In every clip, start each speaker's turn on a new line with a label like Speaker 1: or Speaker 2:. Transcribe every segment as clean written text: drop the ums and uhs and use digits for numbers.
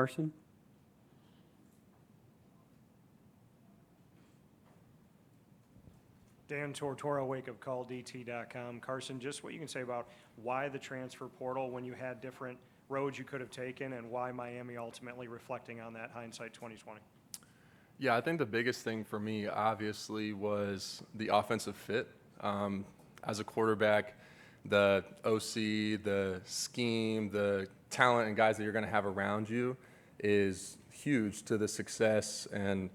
Speaker 1: Carson.
Speaker 2: Dan Tortora, wakeupcalldt.com. Carson, just what you can say about why the transfer portal when you had different roads you could have taken and why Miami ultimately reflecting on that hindsight 2020.
Speaker 3: Yeah, I think the biggest thing for me, obviously, was the offensive fit. As a quarterback, the OC, the scheme, the talent and guys that you're going to have around you is huge to the success and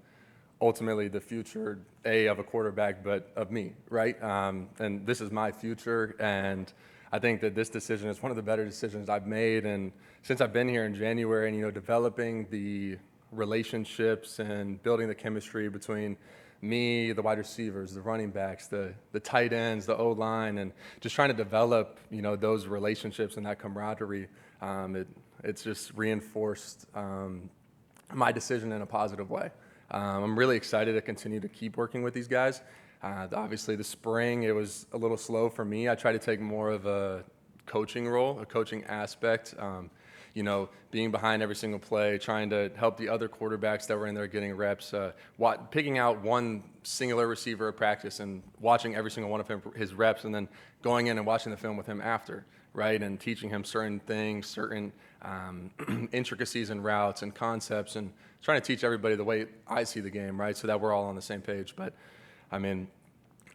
Speaker 3: ultimately the future, of a quarterback, but of me, right? And this is my future, and I think that this decision is one of the better decisions I've made. And since I've been here in January and, developing the relationships and building the chemistry between me, the wide receivers, the running backs, the tight ends, the O-line, and just trying to develop, those relationships and that camaraderie, it's just reinforced my decision in a positive way. I'm really excited to continue to keep working with these guys. Obviously, the spring, it was a little slow for me. I tried to take more of a coaching role, a coaching aspect, being behind every single play, trying to help the other quarterbacks that were in there getting reps, picking out one singular receiver at practice and watching every single one of his reps, and then going in and watching the film with him after, right, and teaching him certain things, certain intricacies and routes and concepts, and trying to teach everybody the way I see the game, right, so that we're all on the same page. But,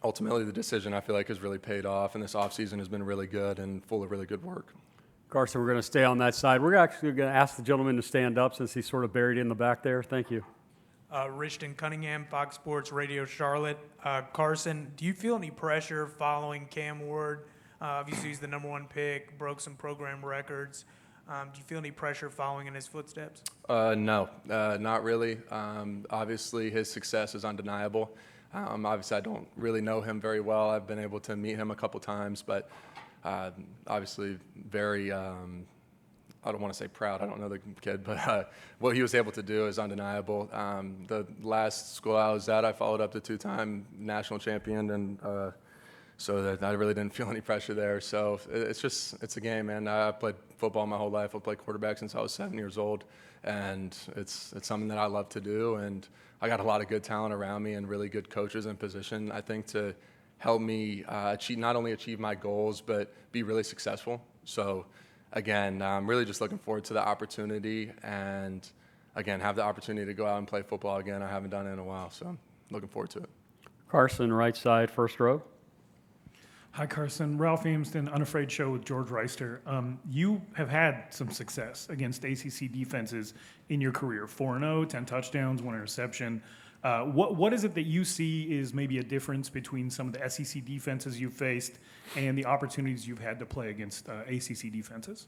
Speaker 3: ultimately the decision I feel like has really paid off, and this offseason has been really good and full of really good work.
Speaker 1: Carson, we're going to stay on that side. We're actually going to ask the gentleman to stand up since he's sort of buried in the back there. Thank you.
Speaker 4: Richton Cunningham, Fox Sports Radio Charlotte. Carson, do you feel any pressure following Cam Ward? Obviously, he's the #1 pick, broke some program records. Do you feel any pressure following in his footsteps?
Speaker 3: No, not really. Obviously, his success is undeniable. Obviously, I don't really know him very well. I've been able to meet him a couple times, but obviously very, I don't want to say proud. I don't know the kid, but what he was able to do is undeniable. The last school I was at, I followed up the 2-time national champion, and so that I really didn't feel any pressure there. So it's a game, man. I played football my whole life. I played quarterback since I was 7 years old, and it's something that I love to do. And I got a lot of good talent around me and really good coaches in position, I think, to help me not only achieve my goals, but be really successful. So again, I'm really just looking forward to the opportunity and, again, have the opportunity to go out and play football again. I haven't done it in a while, so I'm looking forward to it.
Speaker 1: Carson, right side, first row.
Speaker 5: Hi, Carson. Ralph Amston, Unafraid Show with George Reister. You have had some success against ACC defenses in your career. 4-0, 10 touchdowns, 1 interception. What is it that you see is maybe a difference between some of the SEC defenses you've faced and the opportunities you've had to play against ACC defenses?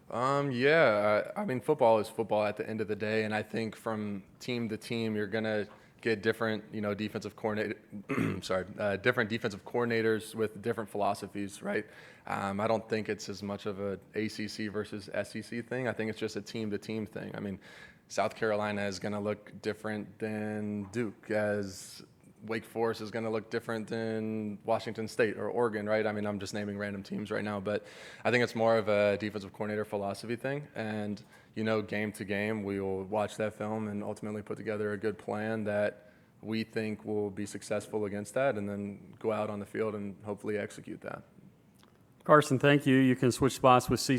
Speaker 3: Football is football at the end of the day, and I think from team to team, you're gonna get different, different defensive coordinators with different philosophies, right? I don't think it's as much of a ACC versus SEC thing. I think it's just a team-to-team thing. South Carolina is going to look different than Duke, as Wake Forest is going to look different than Washington State or Oregon, right? I'm just naming random teams right now, but I think it's more of a defensive coordinator philosophy thing. And, game to game, we will watch that film and ultimately put together a good plan that we think will be successful against that, and then go out on the field and hopefully execute that.
Speaker 1: Carson, thank you. You can switch spots with C.